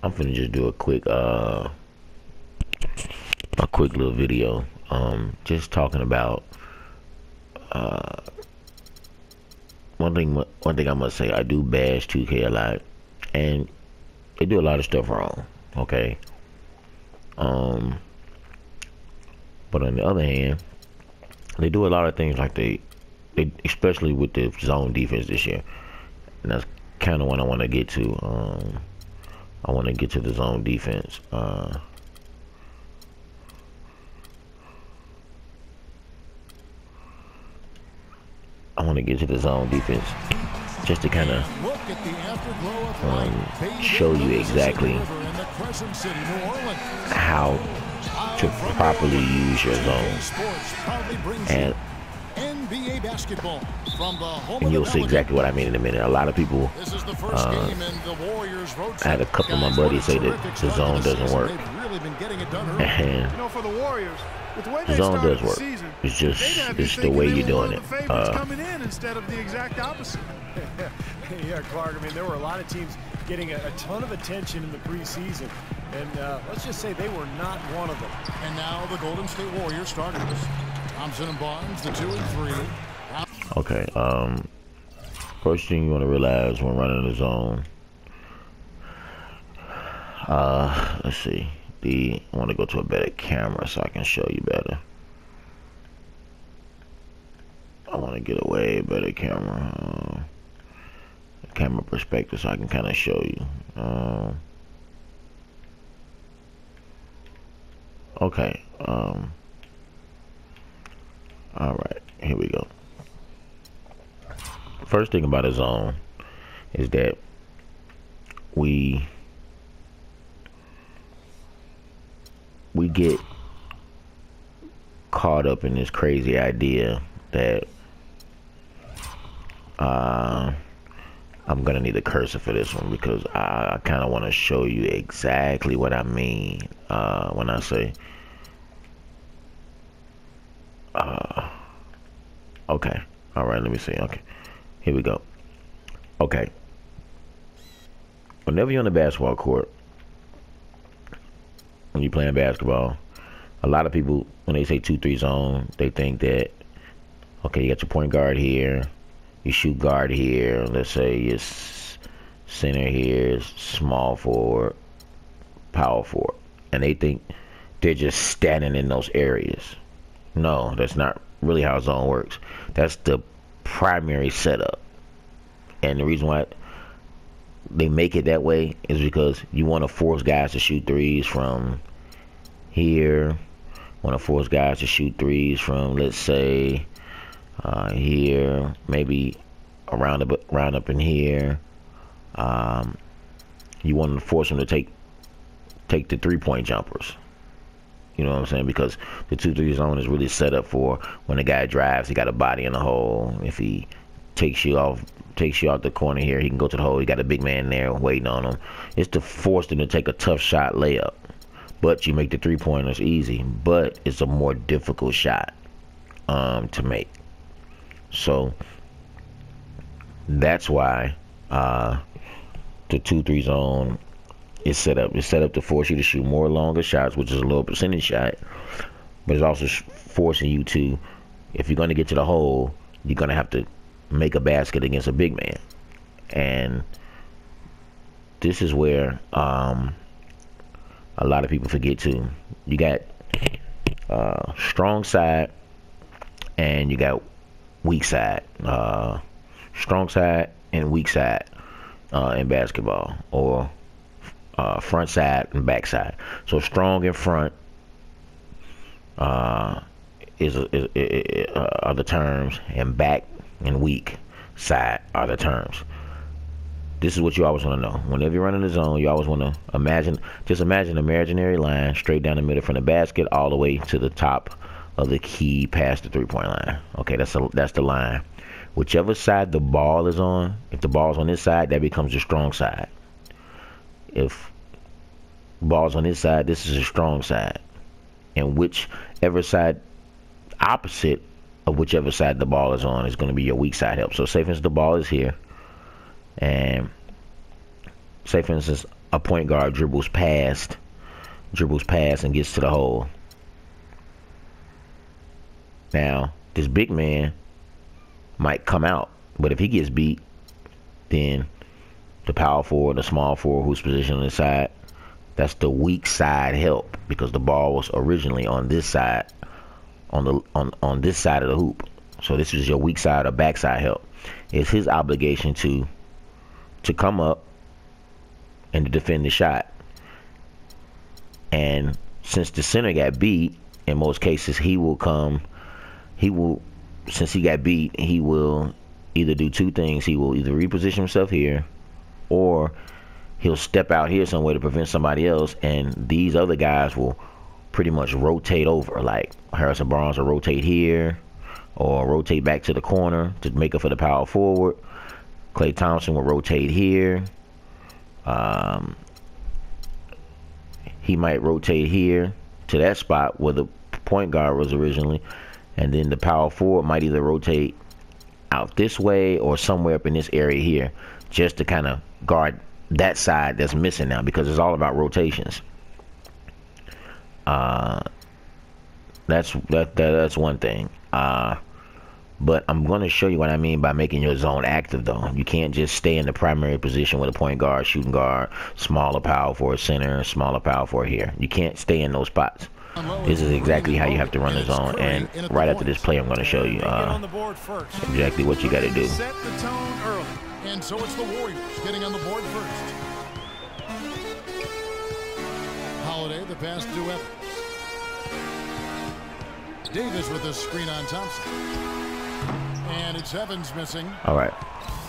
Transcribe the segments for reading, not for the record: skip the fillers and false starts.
I'm finna just do a quick little video. Just talking about uh one thing I must say. I do bash 2K a lot, and they do a lot of stuff wrong. Okay. Um, but on the other hand, they do a lot of things like they especially with the zone defense this year, and that's kind of what I want to get to. I want to get to the zone defense. I want to get to the zone defense just to kind of show you exactly how to properly use your zone. And you'll see exactly what I mean in a minute. A lot of people, I had a couple of my buddies say that the zone doesn't work. And the zone does work. It's just the way you're doing it. Coming in instead of the exact opposite. Yeah, Clark. I mean, there were a lot of teams getting a ton of attention in the preseason, and let's just say they were not one of them. And now the Golden State Warriors starters: Thompson and Barnes, the 2 and 3. Okay. First thing you want to realize when running the zone. Let's see. I want to go to a better camera so I can show you better. I want to get a way better camera perspective so I can kind of show you. Okay. All right. Here we go. First thing about a zone is that we get caught up in this crazy idea that I'm gonna need a cursor for this one because I kind of want to show you exactly what I mean when I say okay. All right, let me see. Okay, here we go. Okay, whenever you're on the basketball court, when you're playing basketball, a lot of people, when they say 2-3 zone, they think that, okay, you got your point guard here, you shoot guard here, let's say your center here is small forward, power forward, and they think they're just standing in those areas. No, that's not really how zone works. That's the primary setup, and the reason why they make it that way is because you want to force guys to shoot threes from here. Want to force guys to shoot threes from, let's say, here, maybe around up in here. You want to force them to take the 3-point jumpers. You know what I'm saying? Because the 2-3 zone is really set up for when the guy drives, he got a body in the hole. If he takes you out the corner here, he can go to the hole. He got a big man there waiting on him. It's to force them to take a tough shot layup. But you make the 3-pointers easy, but it's a more difficult shot to make. So that's why the 2-3 zone is set up. It's set up to force you to shoot more longer shots, which is a lower percentage shot, but it's also forcing you to, if you're going to get to the hole, you're going to have to make a basket against a big man. And this is where a lot of people forget too. You got strong side and you got weak side. Strong side and weak side in basketball, or front side and back side. So strong in front are the terms, and back and weak side are the terms. This is what you always want to know. Whenever you're running the zone, you always want to imagine an imaginary line straight down the middle from the basket all the way to the top of the key past the 3-point line. Okay, that's the line. Whichever side the ball is on, if the ball's on this side, that becomes the strong side. If ball's on this side, this is a strong side. And whichever side opposite of whichever side the ball is on is going to be your weak side help. So say for instance the ball is here, and say for instance a point guard dribbles past and gets to the hole. Now, this big man might come out, but if he gets beat, then the power forward, the small forward who's positioned on the side, that's the weak side help, because the ball was originally on this side, on this side of the hoop. So this is your weak side or backside help. It's his obligation to come up and to defend the shot. And since the center got beat, in most cases since he got beat, he will either do two things. He will either reposition himself here, or he'll step out here somewhere to prevent somebody else, and these other guys will pretty much rotate over. Like Harrison Barnes will rotate here, or rotate back to the corner to make up for the power forward. Klay Thompson will rotate here. He might rotate here to that spot where the point guard was originally, and then the power forward might either rotate out this way or somewhere up in this area here, just to kind of guard that side that's missing now, because it's all about rotations. That's one thing. But I'm going to show you what I mean by making your zone active, though. You can't just stay in the primary position with a point guard, shooting guard, smaller power forward center, smaller power forward here. You can't stay in those spots. This is exactly how you have to run the zone. And right after this play, I'm going to show you exactly what you got to do. Set the tone early. And so it's the Warriors getting on the board first. Holiday, the pass to Evans. Davis with the screen on Thompson. And it's Evans missing. All right.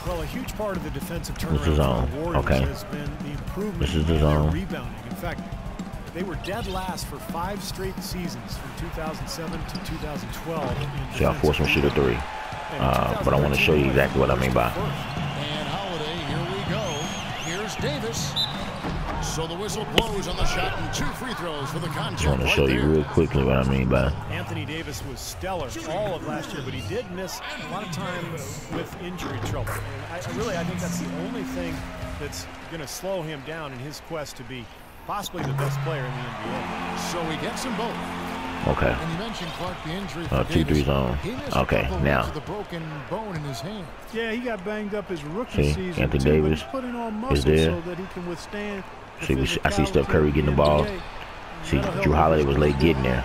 Well, a huge part of the defensive turnaround This is zone. for the Warriors Okay. has been the improvement This is the in their zone. rebounding. In fact, they were dead last for 5 straight seasons from 2007 to 2012. See, I'll force him to shoot a three. But I want to show you exactly what I mean by. And Holiday, here we go. Here's Davis. So the whistle blows on the shot and 2 free throws for the contract. Just want to show you real quickly what I mean by. Anthony Davis was stellar all of last year, but he did miss a lot of time with injury trouble. And I think that's the only thing that's going to slow him down in his quest to be possibly the best player in the NBA. So he gets them both. Okay. And you mentioned Clark, the injury for 2-3 zone. He missed Okay, a couple now. weeks with a broken bone in his hand. Yeah, he got banged up his rookie See, season. Anthony too, but Davis he's putting on is muscle there. so that he can withstand the See, I see Steph Curry getting the ball. See, Drew Holiday was late getting there.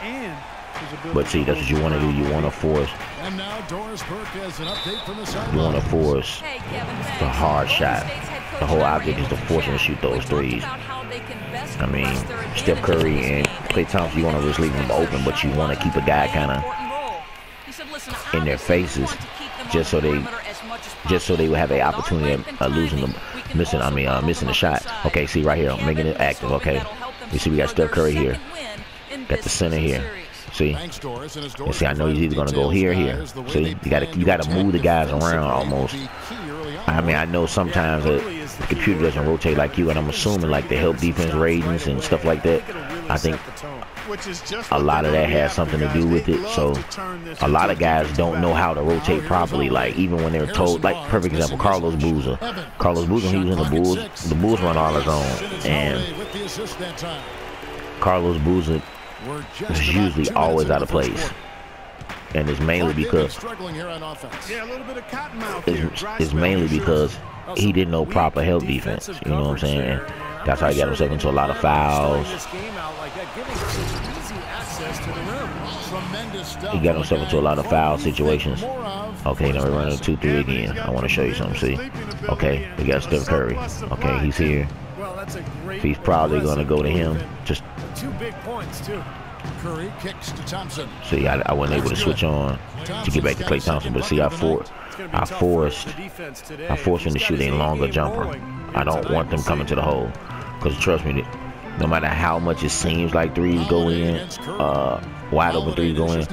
But see, that's what you want to do. You want to force. And now Doris Burke has an update from the sideline. You want to force the hard shot. The whole object is to force him to shoot those threes. I mean, Steph Curry and Klay Thompson, you want to just leave them open, but you want to keep a guy kind of in their faces, just so they will have an opportunity of losing them, missing the shot. Okay, see right here, I'm making it active. Okay, you see we got Steph Curry here, got the center here. See, and see, I know he's either gonna go here, or here. See, you gotta move the guys around almost. I mean, I know sometimes the computer doesn't rotate like you, and I'm assuming like the help defense ratings and stuff like that. I think a lot of that has something to do with it. So a lot of guys don't know how to rotate properly. Like even when they're told, like perfect example, Carlos Boozer. Carlos Boozer, he was in the Bulls. The Bulls run all his own, and Carlos Boozer is usually always out of place. And it's mainly because it's mainly because he didn't know proper help defense. You know what I'm saying? And that's how he got himself into a lot of fouls. He got himself into a lot of foul situations. Okay, now we're running 2-3 again. I want to show you something. See? Okay, we got Steph Curry. Okay, he's here. He's probably going to go to him. Just 2 big points too. Curry kicks to Thompson. See, I wasn't able to switch on to get back to Klay Thompson, but see, I forced him to shoot a longer jumper. I don't want them coming to the hole, because trust me, no matter how much it seems like threes go in, wide open threes go in,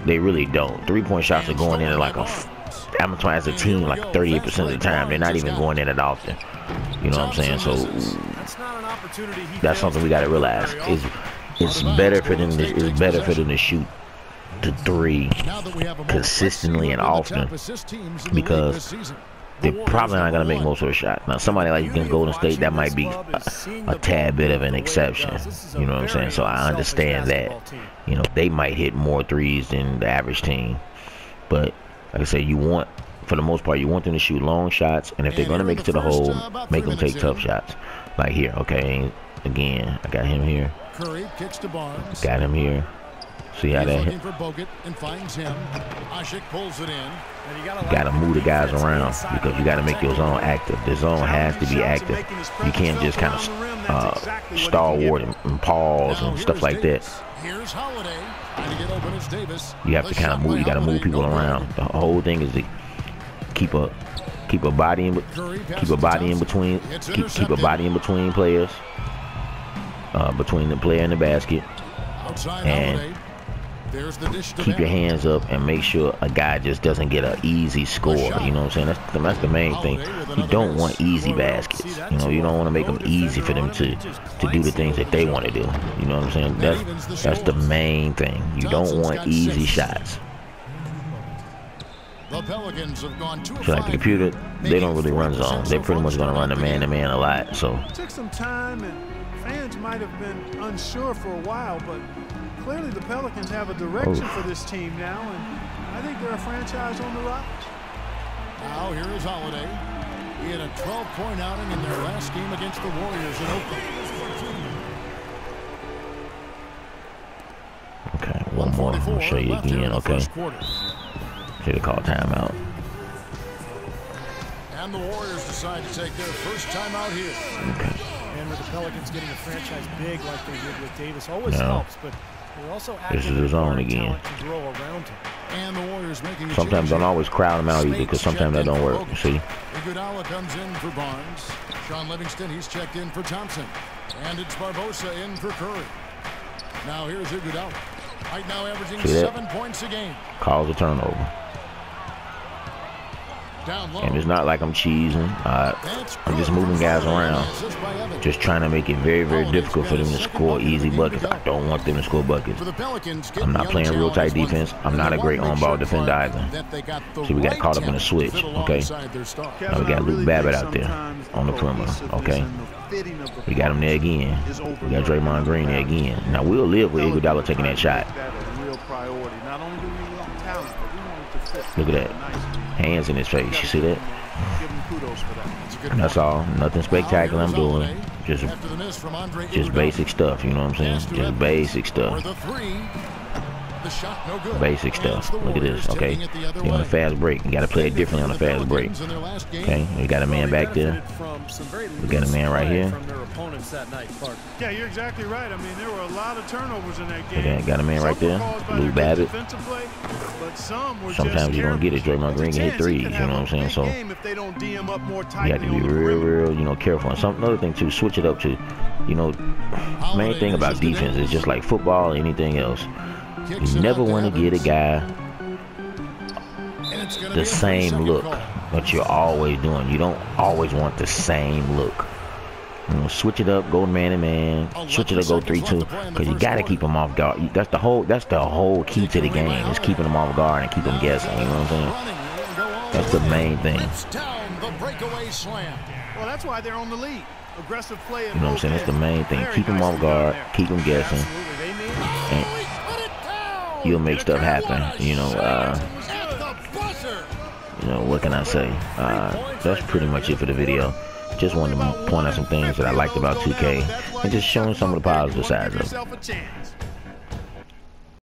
they really don't. 3-point shots are going in like I'm talking as a team like 38% of the time. They're not even going in that often. You know what I'm saying? So that's something we got to realize. It's better for them to shoot the 3 consistently and often, because they're probably not going to make most of the shots. Now, somebody like Golden State, that might be a tad bit of an exception. You know what I'm saying? So I understand that. You know, they might hit more threes than the average team. But, like I said, for the most part, you want them to shoot long shots. And if they're going to make it to the hole, make them take tough shots. Like here, okay? Again, I got him here. Curry kicks to Barnes. Got him here. See how that hit? For Bogut and finds him. Asik pulls it in. You got to move the guys around because you got to make your zone active. The zone has to be active. You can't just kind of stalwart and pause and stuff like that. Here's Holiday. Trying to get open as Davis. You have to kind of move. You got to move people around. The whole thing is to keep a body in between. Keep a body in between players. Between the player and the basket. And keep your hands up and make sure a guy just doesn't get an easy score. You know what I'm saying? That's the main thing. You don't want easy baskets. You know, you don't want to make them easy for them to do the things that they want to do. You know what I'm saying? That's the main thing. You don't want easy shots. The Pelicans have gone 2 So like the computer, they don't really run zone. They're pretty much going to run the man-to-man a lot. So took some time, and fans might have been unsure for a while, but clearly the Pelicans have a direction for this team now, and I think they're a franchise on the rise. Now here is Holiday. He had a 12-point outing in their last game against the Warriors in Oakland. okay, one more. I'll show you again. Okay. Should have called timeout. And the Warriors decide to take their first timeout here. Okay. And with the Pelicans getting a franchise big like they did with Davis always helps, but they're also this is his own again. To grow around him. And the Warriors making sometimes don't always crowd him out either because sometimes that don't work. See? Iguodala comes in for Barnes. Sean Livingston, he's checked in for Thompson. And it's Barbosa in for Curry. Now here's Iguodala. Right now averaging 7 points a game. Calls a turnover. And it's not like I'm cheesing. I'm just moving guys around. Just trying to make it very, very difficult for them to score easy buckets. I don't want them to score buckets. I'm not playing real tight defense. I'm not a great on-ball defender either. So we got caught up in a switch, okay? Now we got Luke Babbitt out there on the perimeter, okay? We got him there again. We got Draymond Green there again. Now we'll live with Iguodala taking that shot. Look at that. Hands in his face. You see that? And that's all. Nothing spectacular I'm doing. Just basic stuff. You know what I'm saying? Just basic stuff. Basic stuff. Look at this. Okay. You're on a fast break. You got to play it differently on a fast break. Okay. We got a man back there. We got a man right here. Yeah, you're exactly right. I mean, there were a lot of turnovers in that game. Okay, got a man right there. Luke Babbitt. Sometimes you don't get it. Draymond Green can hit threes. You know what I'm saying? So you have to be real, you know, careful. And another thing too, switch it up to, you know, main thing about defense is just like football or anything else. You never want to get a guy the same look that you're always doing. You don't always want the same look. You know, switch it up, go man-to-man, switch it up, go 3-2, because you got to keep them off guard. That's the whole key to the game, is keeping them off guard and keep them guessing, you know what I'm saying? That's the main thing. Well, that's why they're on the lead. Aggressive play. You know what I'm saying? That's the main thing. Keep them off guard, keep them guessing, and you'll make stuff happen. You know, what can I say? That's pretty much it for the video. Just wanted to point out some things that I liked about 2K and just showing some of the positive sides of it.